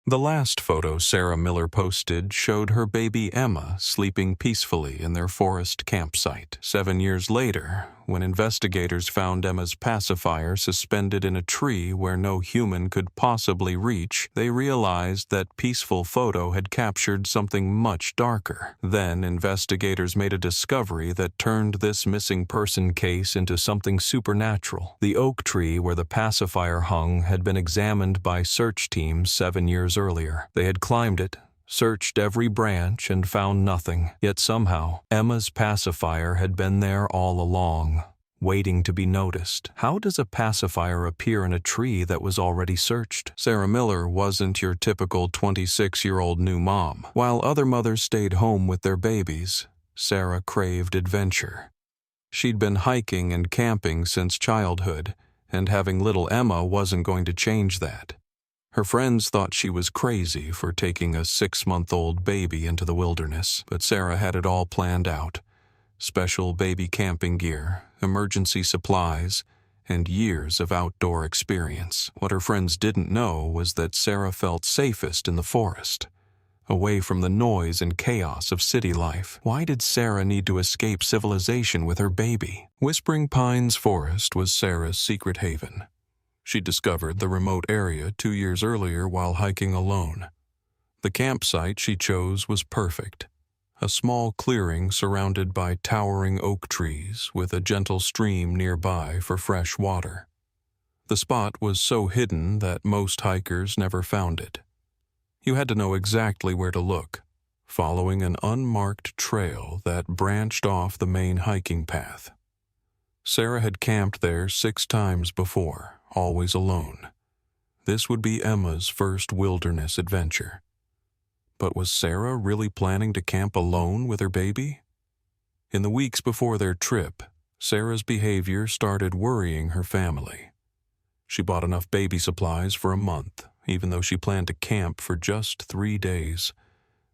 The last photo Sarah Miller posted showed her baby Emma sleeping peacefully in their forest campsite. 7 years later, when investigators found Emma's pacifier suspended in a tree where no human could possibly reach, they realized that peaceful photo had captured something much darker. Then, investigators made a discovery that turned this missing person case into something supernatural. The oak tree where the pacifier hung had been examined by search teams 7 years earlier. They had climbed it, searched every branch, and found nothing. Yet somehow, Emma's pacifier had been there all along, waiting to be noticed. How does a pacifier appear in a tree that was already searched? Sarah Miller wasn't your typical 26-year-old new mom. While other mothers stayed home with their babies, Sarah craved adventure. She'd been hiking and camping since childhood, and having little Emma wasn't going to change that. Her friends thought she was crazy for taking a 6-month-old baby into the wilderness, but Sarah had it all planned out. Special baby camping gear, emergency supplies, and years of outdoor experience. What her friends didn't know was that Sarah felt safest in the forest, away from the noise and chaos of city life. Why did Sarah need to escape civilization with her baby? Whispering Pines Forest was Sarah's secret haven. She discovered the remote area 2 years earlier while hiking alone. The campsite she chose was perfect. A small clearing surrounded by towering oak trees with a gentle stream nearby for fresh water. The spot was so hidden that most hikers never found it. You had to know exactly where to look, following an unmarked trail that branched off the main hiking path. Sarah had camped there 6 times before, always alone. This would be Emma's first wilderness adventure. But was Sarah really planning to camp alone with her baby? In the weeks before their trip, Sarah's behavior started worrying her family. She bought enough baby supplies for a month, even though she planned to camp for just 3 days.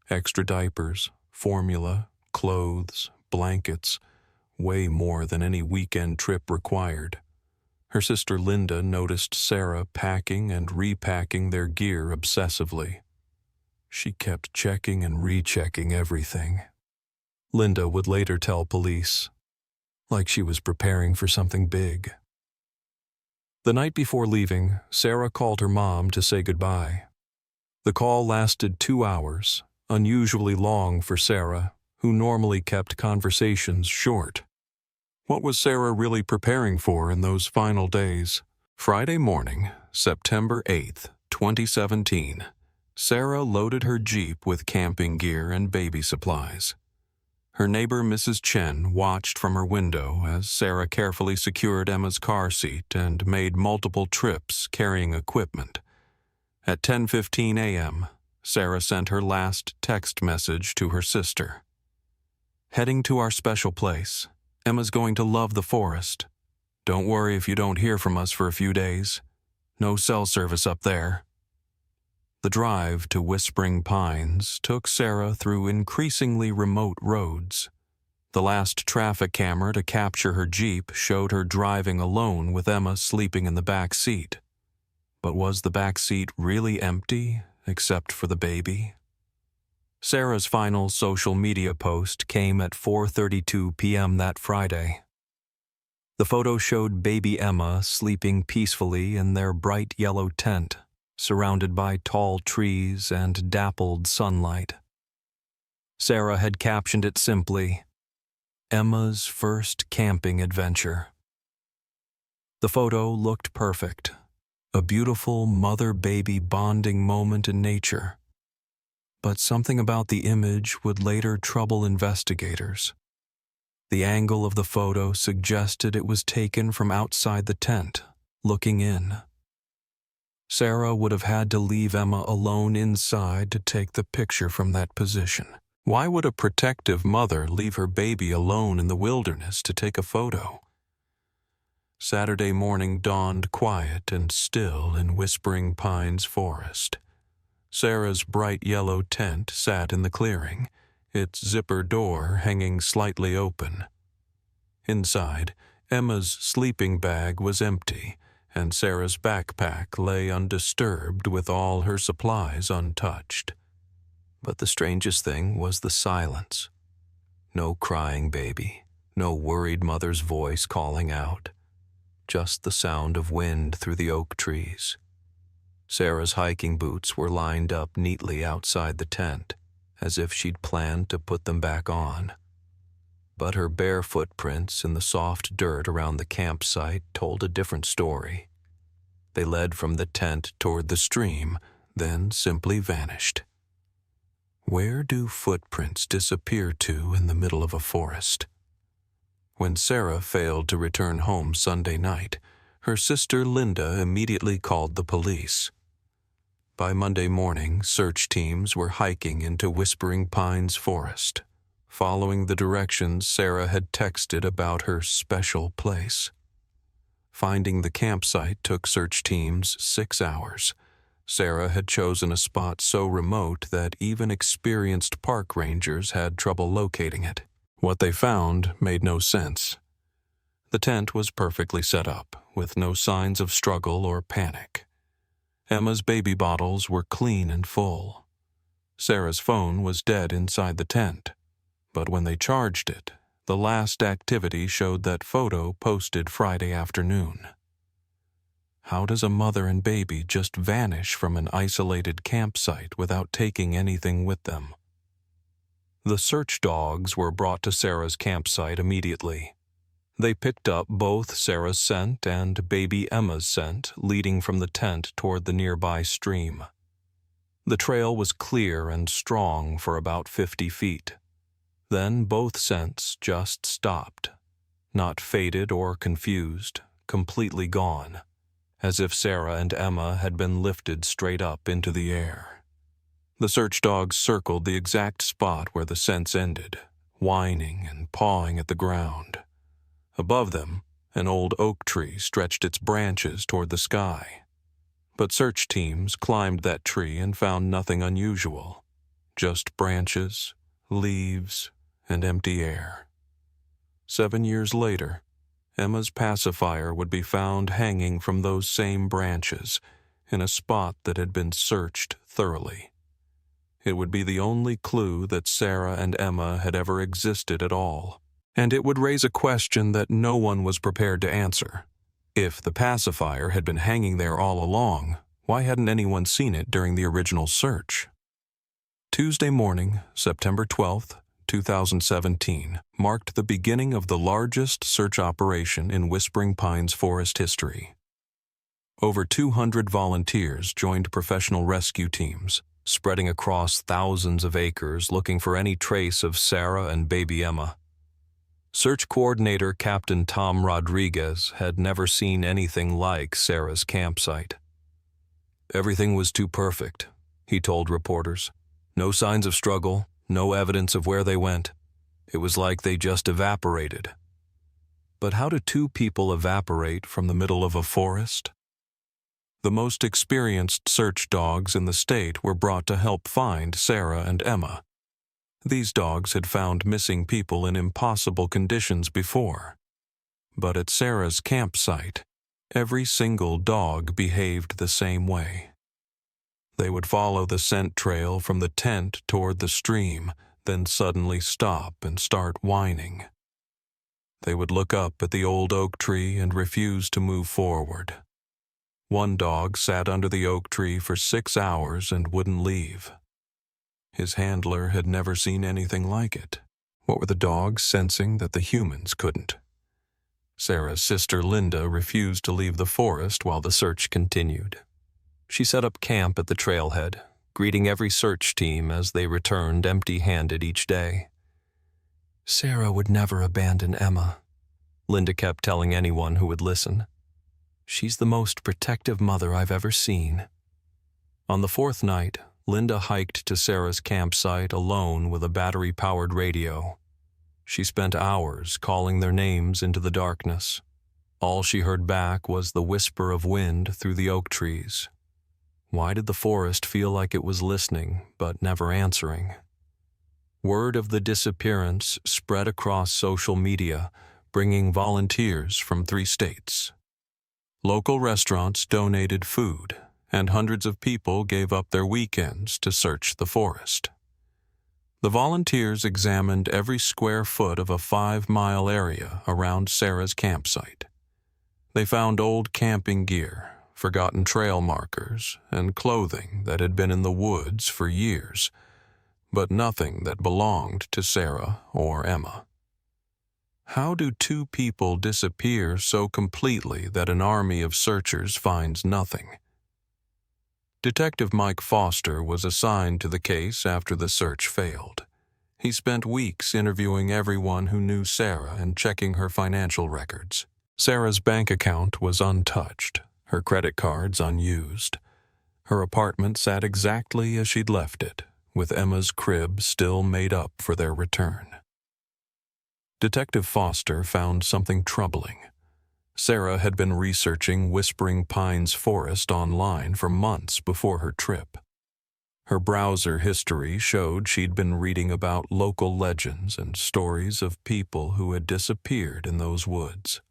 Extra diapers, formula, clothes, blankets, way more than any weekend trip required. Her sister Linda noticed Sarah packing and repacking their gear obsessively. She kept checking and rechecking everything. Linda would later tell police, like she was preparing for something big. The night before leaving, Sarah called her mom to say goodbye. The call lasted 2 hours, unusually long for Sarah, who normally kept conversations short. What was Sarah really preparing for in those final days? Friday morning, September 8th, 2017, Sarah loaded her Jeep with camping gear and baby supplies. Her neighbor, Mrs. Chen, watched from her window as Sarah carefully secured Emma's car seat and made multiple trips carrying equipment. At 10:15 a.m., Sarah sent her last text message to her sister. "Heading to our special place. Emma's going to love the forest. Don't worry if you don't hear from us for a few days. No cell service up there." The drive to Whispering Pines took Sarah through increasingly remote roads. The last traffic camera to capture her Jeep showed her driving alone with Emma sleeping in the back seat. But was the back seat really empty, except for the baby? Sarah's final social media post came at 4:32 p.m. that Friday. The photo showed baby Emma sleeping peacefully in their bright yellow tent, surrounded by tall trees and dappled sunlight. Sarah had captioned it simply, "Emma's first camping adventure." The photo looked perfect, a beautiful mother-baby bonding moment in nature. But something about the image would later trouble investigators. The angle of the photo suggested it was taken from outside the tent, looking in. Sarah would have had to leave Emma alone inside to take the picture from that position. Why would a protective mother leave her baby alone in the wilderness to take a photo? Saturday morning dawned quiet and still in Whispering Pines Forest. Sarah's bright yellow tent sat in the clearing, its zipper door hanging slightly open. Inside, Emma's sleeping bag was empty, and Sarah's backpack lay undisturbed with all her supplies untouched. But the strangest thing was the silence. No crying baby, no worried mother's voice calling out, just the sound of wind through the oak trees. Sarah's hiking boots were lined up neatly outside the tent, as if she'd planned to put them back on. But her bare footprints in the soft dirt around the campsite told a different story. They led from the tent toward the stream, then simply vanished. Where do footprints disappear to in the middle of a forest? When Sarah failed to return home Sunday night, her sister Linda immediately called the police. By Monday morning, search teams were hiking into Whispering Pines Forest, following the directions Sarah had texted about her special place. Finding the campsite took search teams 6 hours. Sarah had chosen a spot so remote that even experienced park rangers had trouble locating it. What they found made no sense. The tent was perfectly set up, with no signs of struggle or panic. Emma's baby bottles were clean and full. Sarah's phone was dead inside the tent, but when they charged it, the last activity showed that photo posted Friday afternoon. How does a mother and baby just vanish from an isolated campsite without taking anything with them? The search dogs were brought to Sarah's campsite immediately. They picked up both Sarah's scent and baby Emma's scent leading from the tent toward the nearby stream. The trail was clear and strong for about 50 feet. Then both scents just stopped, not faded or confused, completely gone, as if Sarah and Emma had been lifted straight up into the air. The search dogs circled the exact spot where the scents ended, whining and pawing at the ground. Above them, an old oak tree stretched its branches toward the sky. But search teams climbed that tree and found nothing unusual, just branches, leaves, and empty air. 7 years later, Emma's pacifier would be found hanging from those same branches in a spot that had been searched thoroughly. It would be the only clue that Sarah and Emma had ever existed at all, and it would raise a question that no one was prepared to answer. If the pacifier had been hanging there all along, why hadn't anyone seen it during the original search? Tuesday morning, September 12th, 2017, marked the beginning of the largest search operation in Whispering Pines Forest history. Over 200 volunteers joined professional rescue teams, spreading across thousands of acres looking for any trace of Sarah and baby Emma. Search coordinator Captain Tom Rodriguez had never seen anything like Sarah's campsite. Everything was too perfect, he told reporters. No signs of struggle, no evidence of where they went. It was like they just evaporated. But how do two people evaporate from the middle of a forest? The most experienced search dogs in the state were brought to help find Sarah and Emma. These dogs had found missing people in impossible conditions before. But at Sarah's campsite, every single dog behaved the same way. They would follow the scent trail from the tent toward the stream, then suddenly stop and start whining. They would look up at the old oak tree and refuse to move forward. One dog sat under the oak tree for 6 hours and wouldn't leave. His handler had never seen anything like it. What were the dogs sensing that the humans couldn't? Sarah's sister Linda refused to leave the forest while the search continued. She set up camp at the trailhead, greeting every search team as they returned empty-handed each day. Sarah would never abandon Emma, Linda kept telling anyone who would listen. She's the most protective mother I've ever seen. On the 4th night, Linda hiked to Sarah's campsite alone with a battery-powered radio. She spent hours calling their names into the darkness. All she heard back was the whisper of wind through the oak trees. Why did the forest feel like it was listening, but never answering? Word of the disappearance spread across social media, bringing volunteers from 3 states. Local restaurants donated food, and hundreds of people gave up their weekends to search the forest. The volunteers examined every square foot of a 5-mile area around Sarah's campsite. They found old camping gear, forgotten trail markers, and clothing that had been in the woods for years, but nothing that belonged to Sarah or Emma. How do two people disappear so completely that an army of searchers finds nothing? Detective Mike Foster was assigned to the case after the search failed. He spent weeks interviewing everyone who knew Sarah and checking her financial records. Sarah's bank account was untouched, her credit cards unused. Her apartment sat exactly as she'd left it, with Emma's crib still made up for their return. Detective Foster found something troubling. Sarah had been researching Whispering Pines Forest online for months before her trip. Her browser history showed she'd been reading about local legends and stories of people who had disappeared in those woods.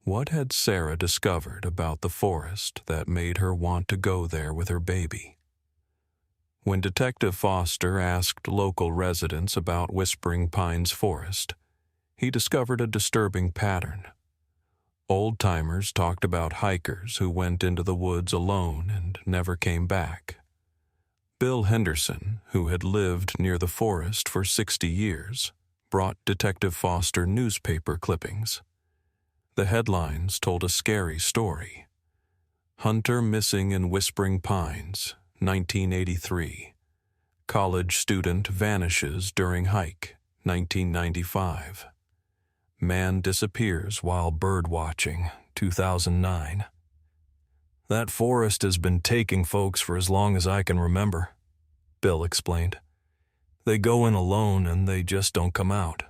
What had Sarah discovered about the forest that made her want to go there with her baby? When Detective Foster asked local residents about Whispering Pines Forest, he discovered a disturbing pattern. Old-timers talked about hikers who went into the woods alone and never came back. Bill Henderson, who had lived near the forest for 60 years, brought Detective Foster newspaper clippings. The headlines told a scary story. Hunter missing in Whispering Pines, 1983. College student vanishes during hike, 1995. Man disappears while bird watching, 2009. That forest has been taking folks for as long as I can remember, Bill explained. They go in alone and they just don't come out.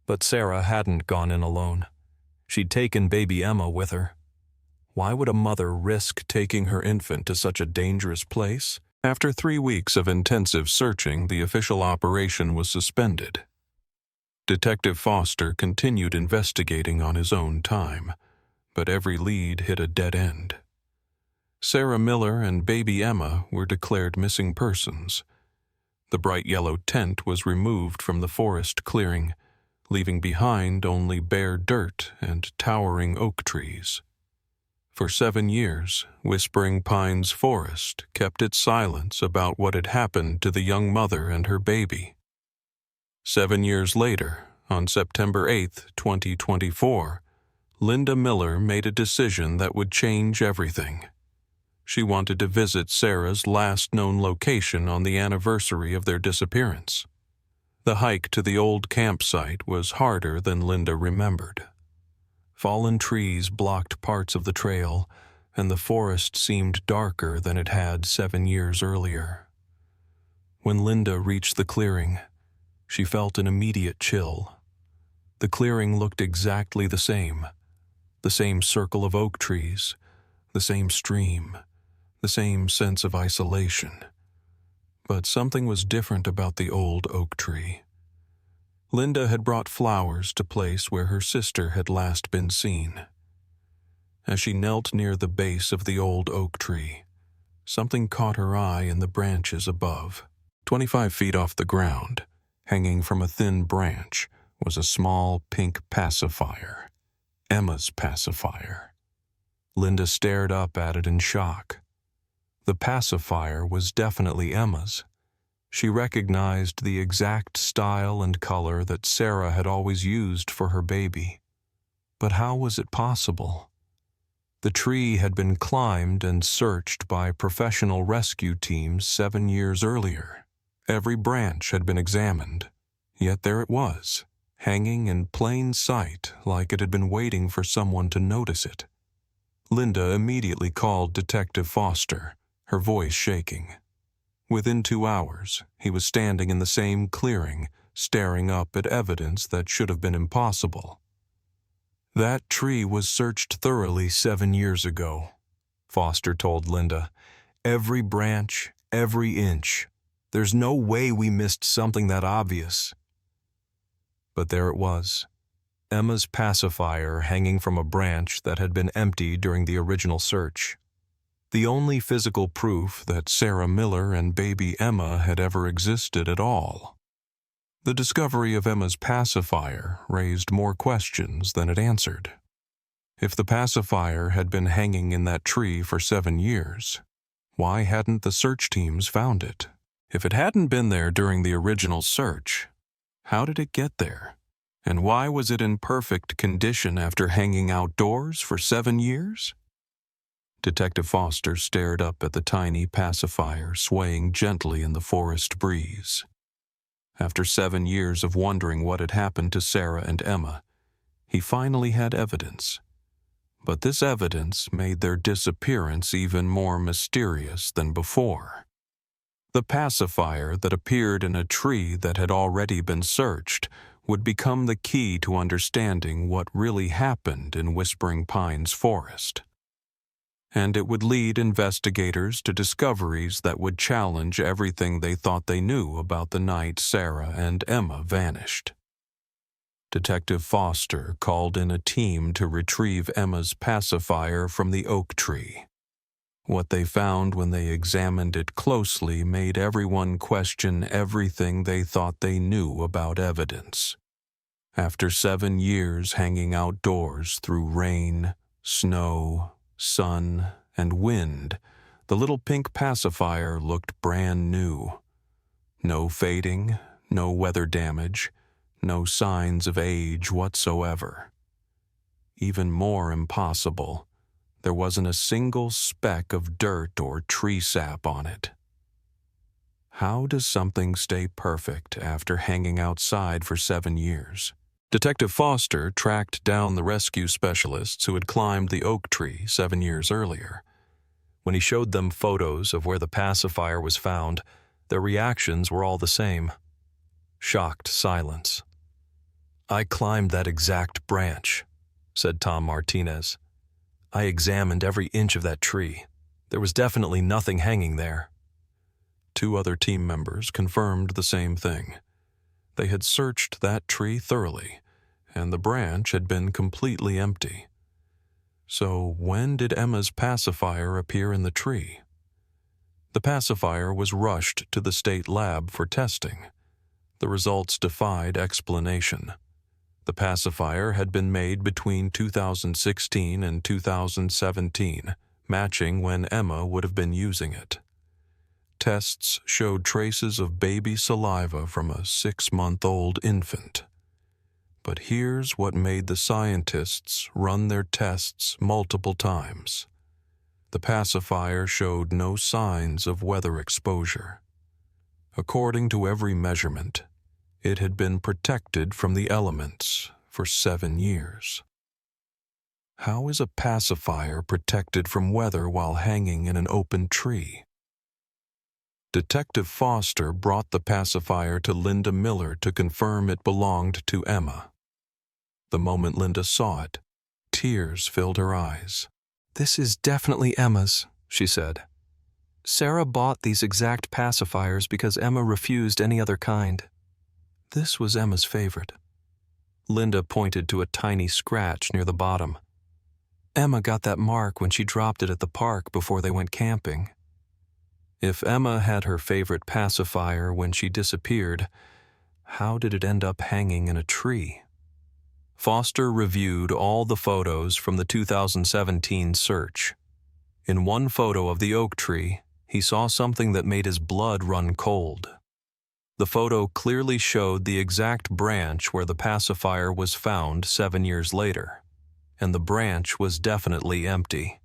But Sarah hadn't gone in alone. She'd taken baby Emma with her. Why would a mother risk taking her infant to such a dangerous place? After 3 weeks of intensive searching, the official operation was suspended. Detective Foster continued investigating on his own time, but every lead hit a dead end. Sarah Miller and baby Emma were declared missing persons. The bright yellow tent was removed from the forest clearing, leaving behind only bare dirt and towering oak trees. For 7 years, Whispering Pines Forest kept its silence about what had happened to the young mother and her baby. 7 years later, on September 8, 2024, Linda Miller made a decision that would change everything. She wanted to visit Sarah's last known location on the anniversary of their disappearance. The hike to the old campsite was harder than Linda remembered. Fallen trees blocked parts of the trail, and the forest seemed darker than it had 7 years earlier. When Linda reached the clearing, she felt an immediate chill. The clearing looked exactly the same circle of oak trees, the same stream, the same sense of isolation. But something was different about the old oak tree. Linda had brought flowers to place where her sister had last been seen. As she knelt near the base of the old oak tree, something caught her eye in the branches above. 25 feet off the ground, hanging from a thin branch, was a small pink pacifier, Emma's pacifier. Linda stared up at it in shock. The pacifier was definitely Emma's. She recognized the exact style and color that Sarah had always used for her baby. But how was it possible? The tree had been climbed and searched by professional rescue teams 7 years earlier. Every branch had been examined, yet there it was, hanging in plain sight like it had been waiting for someone to notice it. Linda immediately called Detective Foster, her voice shaking. Within 2 hours, he was standing in the same clearing, staring up at evidence that should have been impossible. That tree was searched thoroughly 7 years ago, Foster told Linda. Every branch, every inch. There's no way we missed something that obvious. But there it was, Emma's pacifier hanging from a branch that had been empty during the original search. The only physical proof that Sarah Miller and baby Emma had ever existed at all. The discovery of Emma's pacifier raised more questions than it answered. If the pacifier had been hanging in that tree for 7 years, why hadn't the search teams found it? If it hadn't been there during the original search, how did it get there? And why was it in perfect condition after hanging outdoors for 7 years? Detective Foster stared up at the tiny pacifier swaying gently in the forest breeze. After 7 years of wondering what had happened to Sarah and Emma, he finally had evidence. But this evidence made their disappearance even more mysterious than before. The pacifier that appeared in a tree that had already been searched would become the key to understanding what really happened in Whispering Pines Forest. And it would lead investigators to discoveries that would challenge everything they thought they knew about the night Sarah and Emma vanished. Detective Foster called in a team to retrieve Emma's pacifier from the oak tree. What they found when they examined it closely made everyone question everything they thought they knew about evidence. After 7 years hanging outdoors through rain, snow, sun, and wind, the little pink pacifier looked brand new. No fading, no weather damage, no signs of age whatsoever. Even more impossible, there wasn't a single speck of dirt or tree sap on it. How does something stay perfect after hanging outside for 7 years? Detective Foster tracked down the rescue specialists who had climbed the oak tree 7 years earlier. When he showed them photos of where the pacifier was found, their reactions were all the same. Shocked silence. "I climbed that exact branch," said Tom Martinez. "I examined every inch of that tree. There was definitely nothing hanging there." 2 other team members confirmed the same thing. They had searched that tree thoroughly, and the branch had been completely empty. So when did Emma's pacifier appear in the tree? The pacifier was rushed to the state lab for testing. The results defied explanation. The pacifier had been made between 2016 and 2017, matching when Emma would have been using it. Tests showed traces of baby saliva from a 6-month-old infant. But here's what made the scientists run their tests multiple times. The pacifier showed no signs of weather exposure. According to every measurement, it had been protected from the elements for 7 years. How is a pacifier protected from weather while hanging in an open tree? Detective Foster brought the pacifier to Linda Miller to confirm it belonged to Emma. The moment Linda saw it, tears filled her eyes. "This is definitely Emma's," she said. "Sarah bought these exact pacifiers because Emma refused any other kind. This was Emma's favorite." Linda pointed to a tiny scratch near the bottom. "Emma got that mark when she dropped it at the park before they went camping." If Emma had her favorite pacifier when she disappeared, how did it end up hanging in a tree? Foster reviewed all the photos from the 2017 search. In one photo of the oak tree, he saw something that made his blood run cold. The photo clearly showed the exact branch where the pacifier was found 7 years later, and the branch was definitely empty.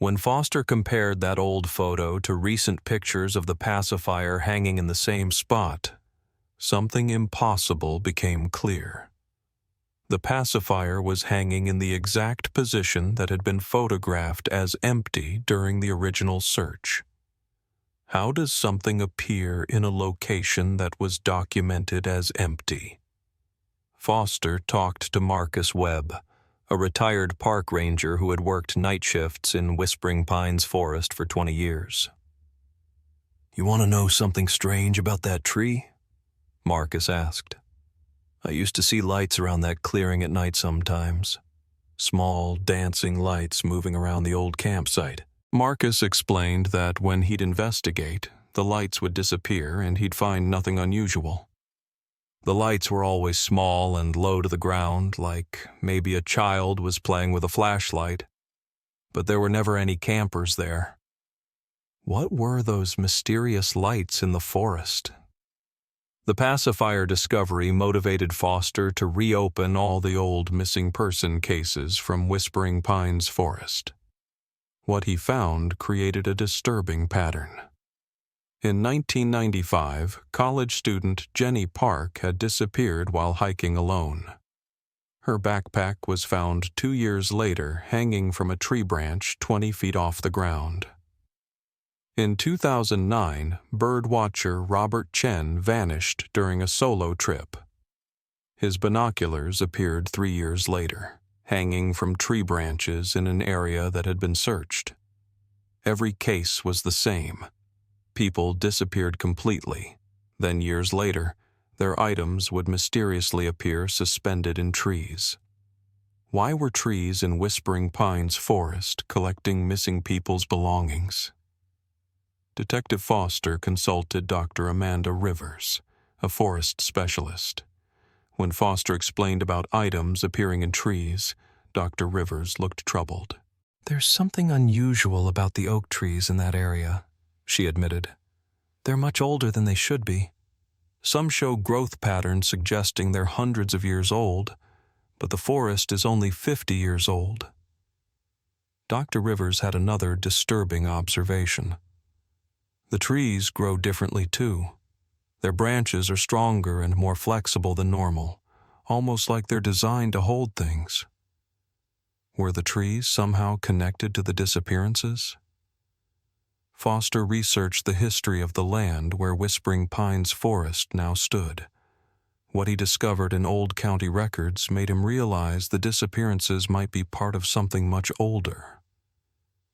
When Foster compared that old photo to recent pictures of the pacifier hanging in the same spot, something impossible became clear. The pacifier was hanging in the exact position that had been photographed as empty during the original search. How does something appear in a location that was documented as empty? Foster talked to Marcus Webb, a retired park ranger who had worked night shifts in Whispering Pines Forest for 20 years. "You want to know something strange about that tree?" Marcus asked. I used to see lights around that clearing at night sometimes. Small, dancing lights moving around the old campsite. Marcus explained that when he'd investigate, the lights would disappear and he'd find nothing unusual. The lights were always small and low to the ground, like maybe a child was playing with a flashlight, but there were never any campers there. What were those mysterious lights in the forest? The Pacifier discovery motivated Foster to reopen all the old missing person cases from Whispering Pines Forest. What he found created a disturbing pattern. In 1995, college student Jenny Park had disappeared while hiking alone. Her backpack was found 2 years later hanging from a tree branch 20 feet off the ground. In 2009, birdwatcher Robert Chen vanished during a solo trip. His binoculars appeared 3 years later, hanging from tree branches in an area that had been searched. Every case was the same. People disappeared completely. Then years later, their items would mysteriously appear suspended in trees. Why were trees in Whispering Pines Forest collecting missing people's belongings? Detective Foster consulted Dr. Amanda Rivers, a forest specialist. When Foster explained about items appearing in trees, Dr. Rivers looked troubled. There's something unusual about the oak trees in that area, she admitted. They're much older than they should be. Some show growth patterns suggesting they're hundreds of years old, but the forest is only 50 years old. Dr. Rivers had another disturbing observation. The trees grow differently too. Their branches are stronger and more flexible than normal, almost like they're designed to hold things. Were the trees somehow connected to the disappearances? Foster researched the history of the land where Whispering Pines Forest now stood. What he discovered in old county records made him realize the disappearances might be part of something much older.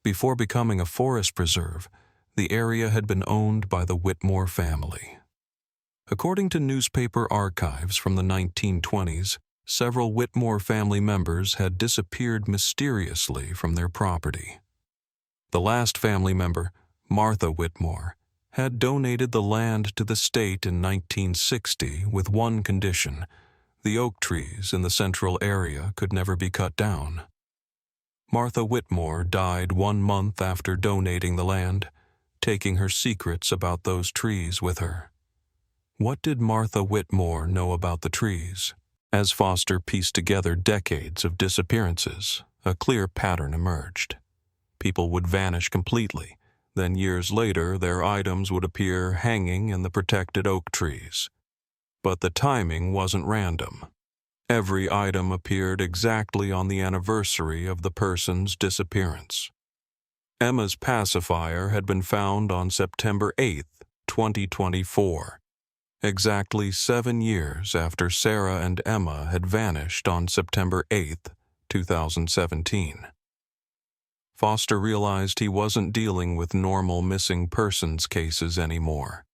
Before becoming a forest preserve, the area had been owned by the Whitmore family. According to newspaper archives from the 1920s, several Whitmore family members had disappeared mysteriously from their property. The last family member, Martha Whitmore, had donated the land to the state in 1960 with one condition: the oak trees in the central area could never be cut down. Martha Whitmore died 1 month after donating the land, taking her secrets about those trees with her. What did Martha Whitmore know about the trees? As Foster pieced together decades of disappearances, a clear pattern emerged. People would vanish completely. Then years later, their items would appear hanging in the protected oak trees. But the timing wasn't random. Every item appeared exactly on the anniversary of the person's disappearance. Emma's pacifier had been found on September 8, 2024, exactly 7 years after Sarah and Emma had vanished on September 8, 2017. Foster realized he wasn't dealing with normal missing persons cases anymore.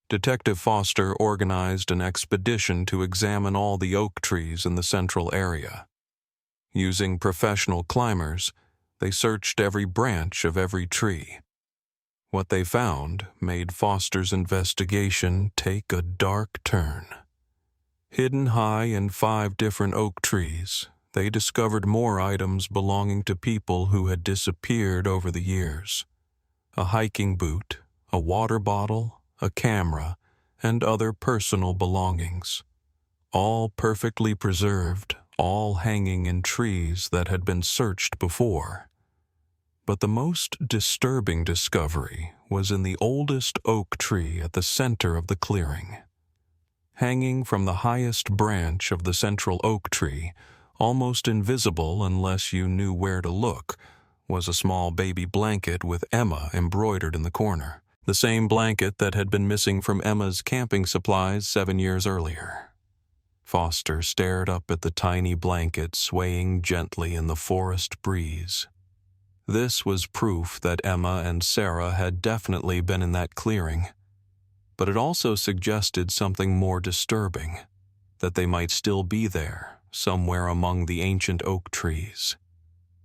Detective Foster organized an expedition to examine all the oak trees in the central area. Using professional climbers, they searched every branch of every tree. What they found made Foster's investigation take a dark turn. Hidden high in 5 different oak trees, they discovered more items belonging to people who had disappeared over the years. A hiking boot, a water bottle, a camera, and other personal belongings. All perfectly preserved, all hanging in trees that had been searched before. But the most disturbing discovery was in the oldest oak tree at the center of the clearing. Hanging from the highest branch of the central oak tree, almost invisible unless you knew where to look, was a small baby blanket with Emma embroidered in the corner. The same blanket that had been missing from Emma's camping supplies 7 years earlier. Foster stared up at the tiny blanket swaying gently in the forest breeze. This was proof that Emma and Sarah had definitely been in that clearing. But it also suggested something more disturbing. that they might still be there, somewhere among the ancient oak trees.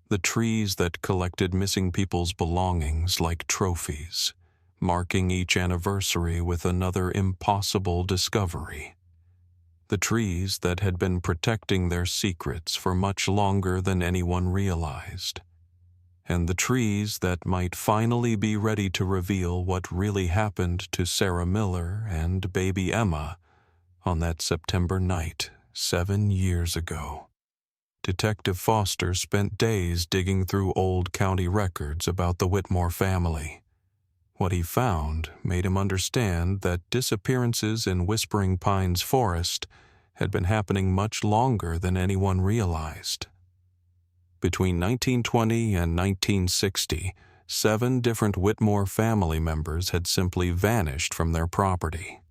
The trees that collected missing people's belongings like trophies, marking each anniversary with another impossible discovery. The trees that had been protecting their secrets for much longer than anyone realized. And the trees that might finally be ready to reveal what really happened to Sarah Miller and baby Emma on that September night 7 years ago. Detective Foster spent days digging through old county records about the Whitmore family. What he found made him understand that disappearances in Whispering Pines Forest had been happening much longer than anyone realized. Between 1920 and 1960, 7 different Whitmore family members had simply vanished from their property.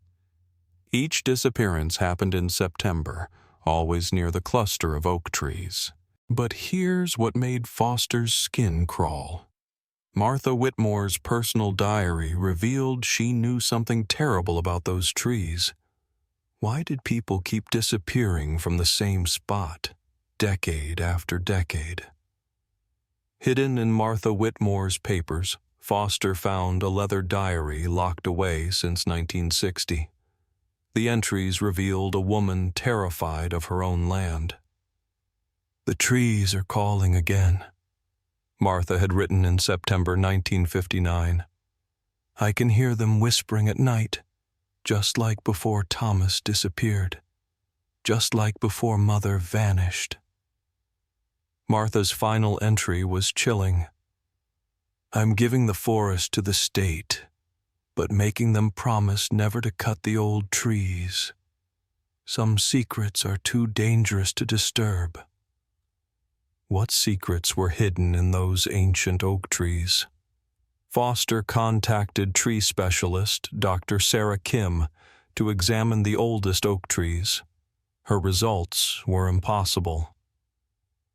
Each disappearance happened in September, always near the cluster of oak trees. But here's what made Foster's skin crawl. Martha Whitmore's personal diary revealed she knew something terrible about those trees. Why did people keep disappearing from the same spot, decade after decade? Hidden in Martha Whitmore's papers, Foster found a leather diary locked away since 1960. The entries revealed a woman terrified of her own land. "The trees are calling again," Martha had written in September 1959. "I can hear them whispering at night, just like before Thomas disappeared, just like before Mother vanished." Martha's final entry was chilling. "I'm giving the forest to the state, but making them promise never to cut the old trees. Some secrets are too dangerous to disturb." What secrets were hidden in those ancient oak trees? Foster contacted tree specialist Dr. Sarah Kim to examine the oldest oak trees. Her results were impossible.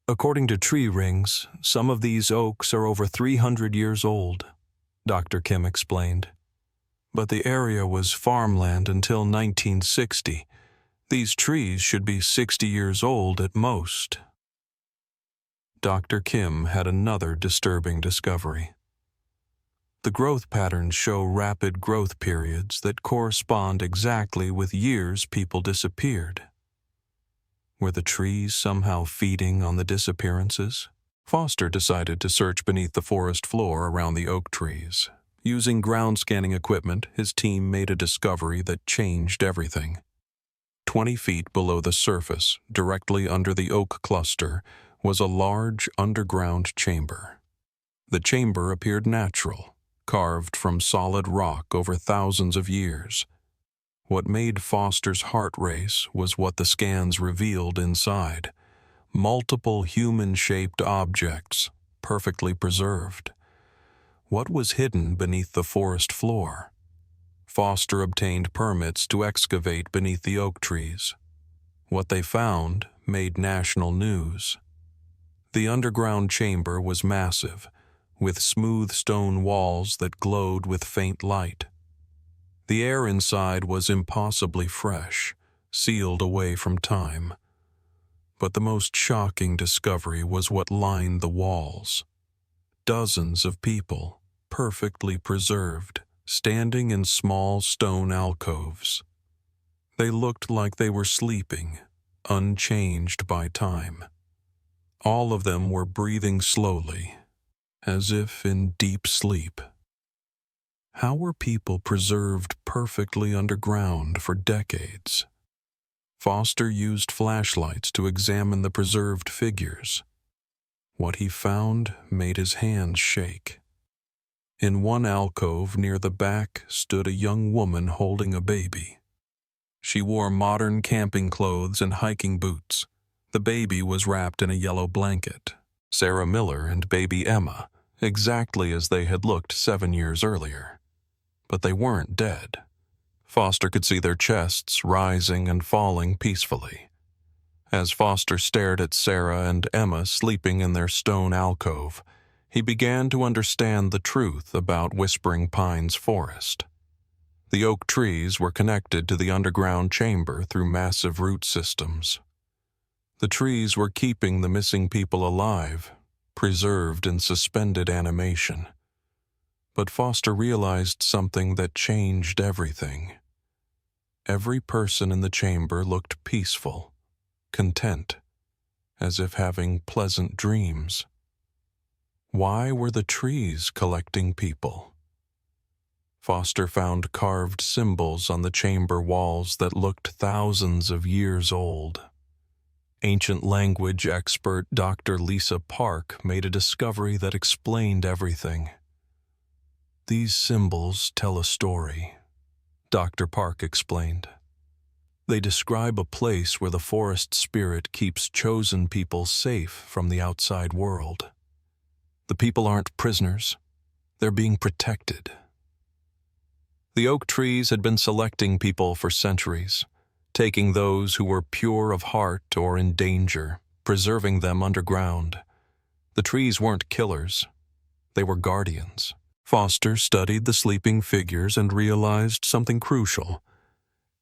According to tree rings, some of these oaks are over 300 years old, Dr. Kim explained. But the area was farmland until 1960. These trees should be 60 years old at most. Dr. Kim had another disturbing discovery. The growth patterns show rapid growth periods that correspond exactly with years people disappeared. Were the trees somehow feeding on the disappearances? Foster decided to search beneath the forest floor around the oak trees. Using ground scanning equipment, his team made a discovery that changed everything. 20 feet below the surface, directly under the oak cluster, was a large underground chamber. The chamber appeared natural, carved from solid rock over thousands of years. What made Foster's heart race was what the scans revealed inside. Multiple human-shaped objects, perfectly preserved. What was hidden beneath the forest floor? Foster obtained permits to excavate beneath the oak trees. What they found made national news. The underground chamber was massive, with smooth stone walls that glowed with faint light. The air inside was impossibly fresh, sealed away from time. But the most shocking discovery was what lined the walls. Dozens of people, perfectly preserved, standing in small stone alcoves. They looked like they were sleeping, unchanged by time. All of them were breathing slowly, as if in deep sleep. How were people preserved perfectly underground for decades? Foster used flashlights to examine the preserved figures. What he found made his hands shake. In one alcove near the back stood a young woman holding a baby. She wore modern camping clothes and hiking boots. The baby was wrapped in a yellow blanket. Sarah Miller and baby Emma, exactly as they had looked 7 years earlier. But they weren't dead. Foster could see their chests rising and falling peacefully. As Foster stared at Sarah and Emma sleeping in their stone alcove, he began to understand the truth about Whispering Pines Forest. The oak trees were connected to the underground chamber through massive root systems. The trees were keeping the missing people alive, preserved in suspended animation. But Foster realized something that changed everything. Every person in the chamber looked peaceful, content, as if having pleasant dreams. Why were the trees collecting people? Foster found carved symbols on the chamber walls that looked thousands of years old. Ancient language expert Dr. Lisa Park made a discovery that explained everything. These symbols tell a story, Dr. Park explained. They describe a place where the forest spirit keeps chosen people safe from the outside world. The people aren't prisoners. They're being protected. The oak trees had been selecting people for centuries, taking those who were pure of heart or in danger, preserving them underground. The trees weren't killers. They were guardians. Foster studied the sleeping figures and realized something crucial.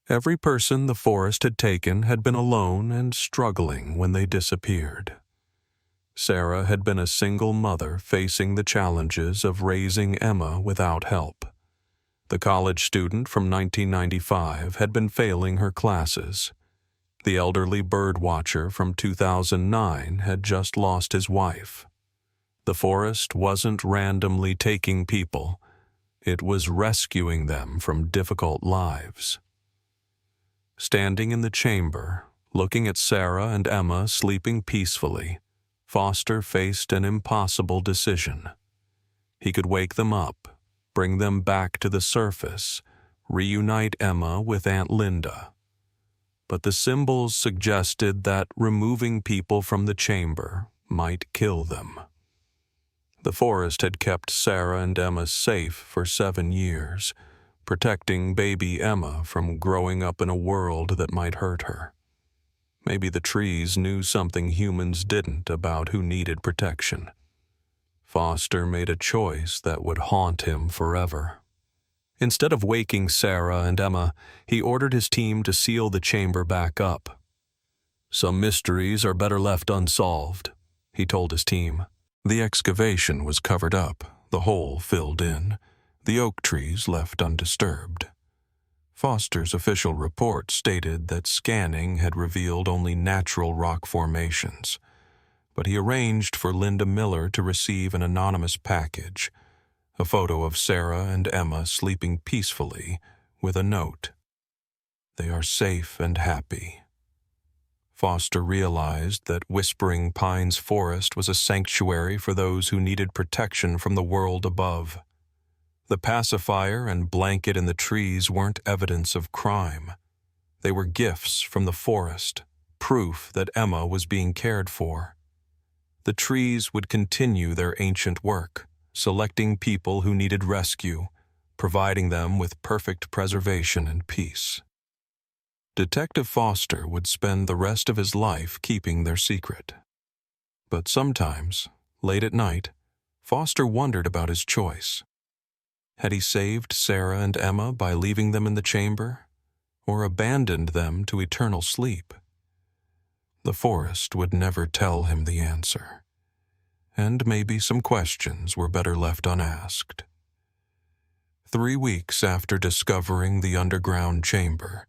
Every person the forest had taken had been alone and struggling when they disappeared. Sarah had been a single mother facing the challenges of raising Emma without help. The college student from 1995 had been failing her classes. The elderly bird watcher from 2009 had just lost his wife. The forest wasn't randomly taking people. It was rescuing them from difficult lives. Standing in the chamber, looking at Sarah and Emma sleeping peacefully, Foster faced an impossible decision. He could wake them up, bring them back to the surface, reunite Emma with Aunt Linda. But the symbols suggested that removing people from the chamber might kill them. The forest had kept Sarah and Emma safe for 7 years, protecting baby Emma from growing up in a world that might hurt her. Maybe the trees knew something humans didn't about who needed protection. Foster made a choice that would haunt him forever. Instead of waking Sarah and Emma, he ordered his team to seal the chamber back up. "Some mysteries are better left unsolved," he told his team. The excavation was covered up, the hole filled in, the oak trees left undisturbed. Foster's official report stated that scanning had revealed only natural rock formations, but he arranged for Linda Miller to receive an anonymous package, a photo of Sarah and Emma sleeping peacefully with a note. "They are safe and happy." Foster realized that Whispering Pines Forest was a sanctuary for those who needed protection from the world above. The pacifier and blanket in the trees weren't evidence of crime. They were gifts from the forest, proof that Emma was being cared for. The trees would continue their ancient work, selecting people who needed rescue, providing them with perfect preservation and peace. Detective Foster would spend the rest of his life keeping their secret. But sometimes, late at night, Foster wondered about his choice. Had he saved Sarah and Emma by leaving them in the chamber, or abandoned them to eternal sleep? The forest would never tell him the answer, and maybe some questions were better left unasked. 3 weeks after discovering the underground chamber,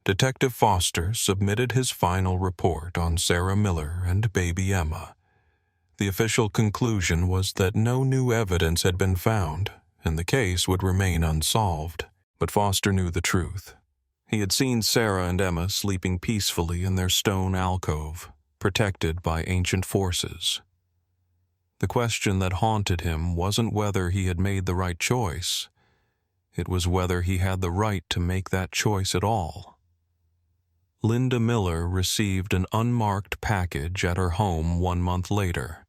Detective Foster submitted his final report on Sarah Miller and baby Emma. The official conclusion was that no new evidence had been found, and the case would remain unsolved. But Foster knew the truth. He had seen Sarah and Emma sleeping peacefully in their stone alcove, protected by ancient forces. The question that haunted him wasn't whether he had made the right choice. It was whether he had the right to make that choice at all. Linda Miller received an unmarked package at her home 1 month later.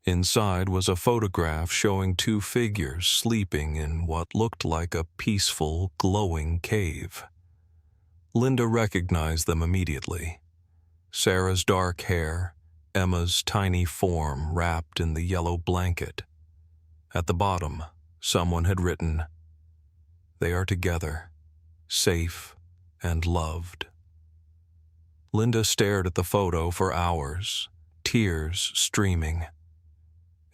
Inside was a photograph showing 2 figures sleeping in what looked like a peaceful, glowing cave. Linda recognized them immediately. Sarah's dark hair, Emma's tiny form wrapped in the yellow blanket. At the bottom, someone had written, "They are together, safe, and loved. Linda stared at the photo for hours, tears streaming.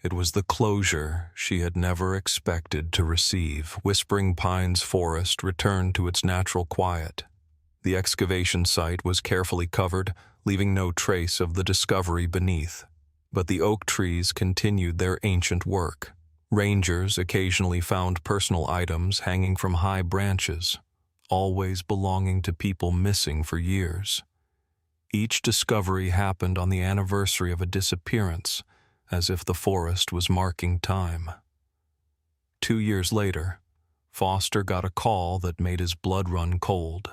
It was the closure she had never expected to receive. Whispering Pines Forest returned to its natural quiet. The excavation site was carefully covered, leaving no trace of the discovery beneath. But the oak trees continued their ancient work. Rangers occasionally found personal items hanging from high branches, always belonging to people missing for years. Each discovery happened on the anniversary of a disappearance, as if the forest was marking time. 2 years later, Foster got a call that made his blood run cold.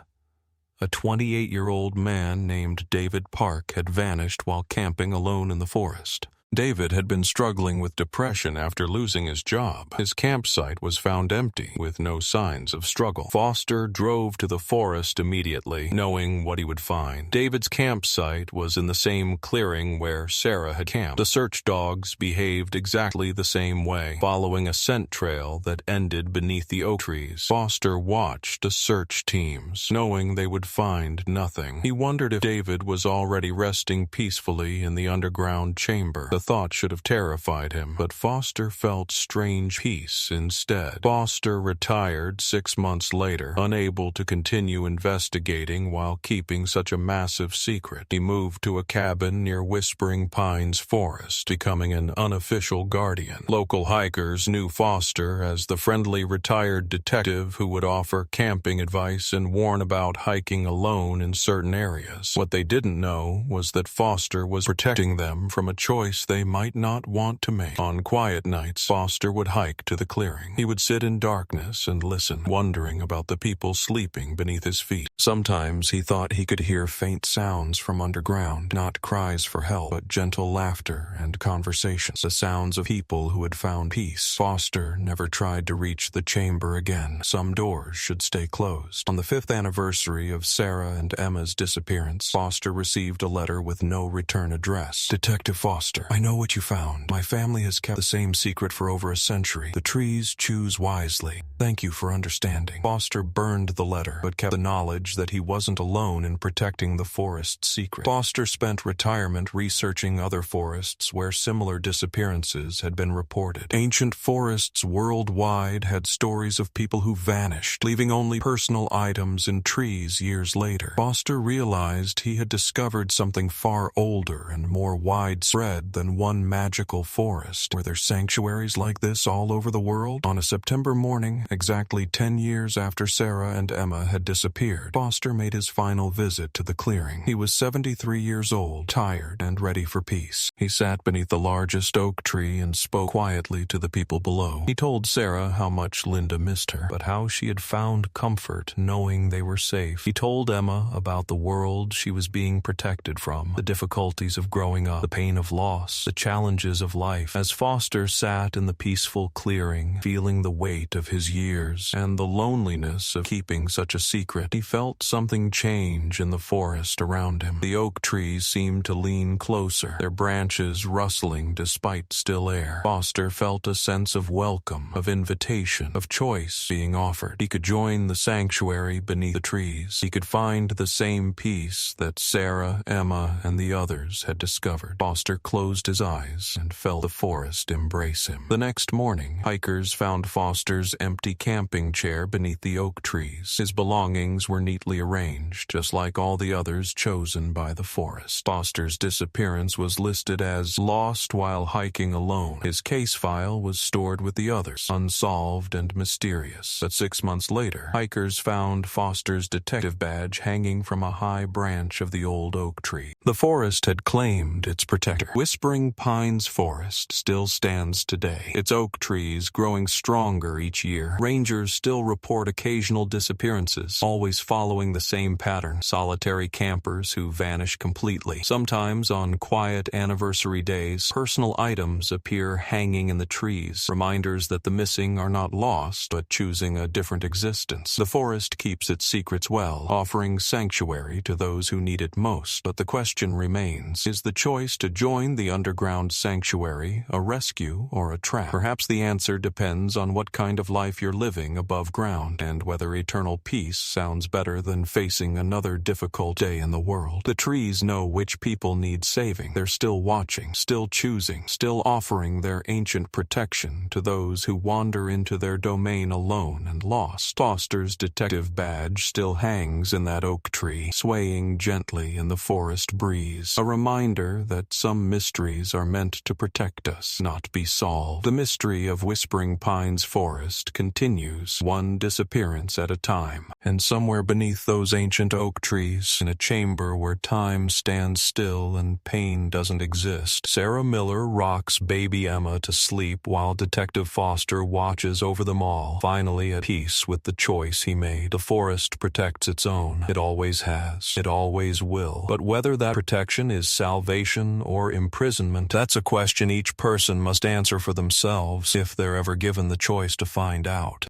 A 28-year-old man named David Park had vanished while camping alone in the forest. David had been struggling with depression after losing his job. His campsite was found empty, with no signs of struggle. Foster drove to the forest immediately, knowing what he would find. David's campsite was in the same clearing where Sarah had camped. The search dogs behaved exactly the same way, following a scent trail that ended beneath the oak trees. Foster watched the search teams, knowing they would find nothing. He wondered if David was already resting peacefully in the underground chamber. The thought should have terrified him, but Foster felt strange peace instead. Foster retired 6 months later, unable to continue investigating while keeping such a massive secret. He moved to a cabin near Whispering Pines Forest, becoming an unofficial guardian. Local hikers knew Foster as the friendly retired detective who would offer camping advice and warn about hiking alone in certain areas. What they didn't know was that Foster was protecting them from a choice they might not want to make. On quiet nights, Foster would hike to the clearing. He would sit in darkness and listen, wondering about the people sleeping beneath his feet. Sometimes he thought he could hear faint sounds from underground, not cries for help, but gentle laughter and conversations, the sounds of people who had found peace. Foster never tried to reach the chamber again. Some doors should stay closed. On the 5th anniversary of Sarah and Emma's disappearance, Foster received a letter with no return address. Detective Foster, I know what you found. My family has kept the same secret for over a century. The trees choose wisely. Thank you for understanding. Foster burned the letter, but kept the knowledge that he wasn't alone in protecting the forest's secret. Foster spent retirement researching other forests where similar disappearances had been reported. Ancient forests worldwide had stories of people who vanished, leaving only personal items in trees years later. Foster realized he had discovered something far older and more widespread than one magical forest. Were there sanctuaries like this all over the world? On a September morning, exactly 10 years after Sarah and Emma had disappeared, Foster made his final visit to the clearing. He was 73 years old, tired and ready for peace. He sat beneath the largest oak tree and spoke quietly to the people below. He told Sarah how much Linda missed her, but how she had found comfort knowing they were safe. He told Emma about the world she was being protected from, the difficulties of growing up, the pain of loss, the challenges of life. As Foster sat in the peaceful clearing, feeling the weight of his years and the loneliness of keeping such a secret, he felt something change in the forest around him. The oak trees seemed to lean closer, their branches rustling despite still air. Foster felt a sense of welcome, of invitation, of choice being offered. He could join the sanctuary beneath the trees. He could find the same peace that Sarah, Emma, and the others had discovered. Foster closed his eyes and felt the forest embrace him. The next morning, hikers found Foster's empty camping chair beneath the oak trees. His belongings were neatly arranged, just like all the others chosen by the forest. Foster's disappearance was listed as lost while hiking alone. His case file was stored with the others, unsolved and mysterious. But 6 months later, hikers found Foster's detective badge hanging from a high branch of the old oak tree. The forest had claimed its protector. Whispering Pines Forest still stands today, its oak trees growing stronger each year. Rangers still report occasional disappearances, always following the same pattern: solitary campers who vanish completely. Sometimes on quiet anniversary days, personal items appear hanging in the trees, reminders that the missing are not lost, but choosing a different existence. The forest keeps its secrets well, offering sanctuary to those who need it most. But the question remains, is the choice to join the underground sanctuary a rescue or a trap? Perhaps the answer depends on what kind of life you're living above ground and whether eternal peace sounds better than facing another difficult day in the world. The trees know which people need saving. They're still watching, still choosing, still offering their ancient protection to those who wander into their domain alone and lost. Foster's detective badge still hangs in that oak tree, swaying gently in the forest breeze, a reminder that some mysteries are meant to protect us, not be solved. The mystery of Whispering Pines Forest continues, one disappearance at a time. And somewhere beneath those ancient oak trees, in a chamber where time stands still and pain doesn't exist, Sarah Miller rocks baby Emma to sleep while Detective Foster watches over them all, finally at peace with the choice he made. The forest protects its own. It always has. It always will. But whether that protection is salvation or imprisonment, that's a question each person must answer for themselves if they're ever given the choice to find out.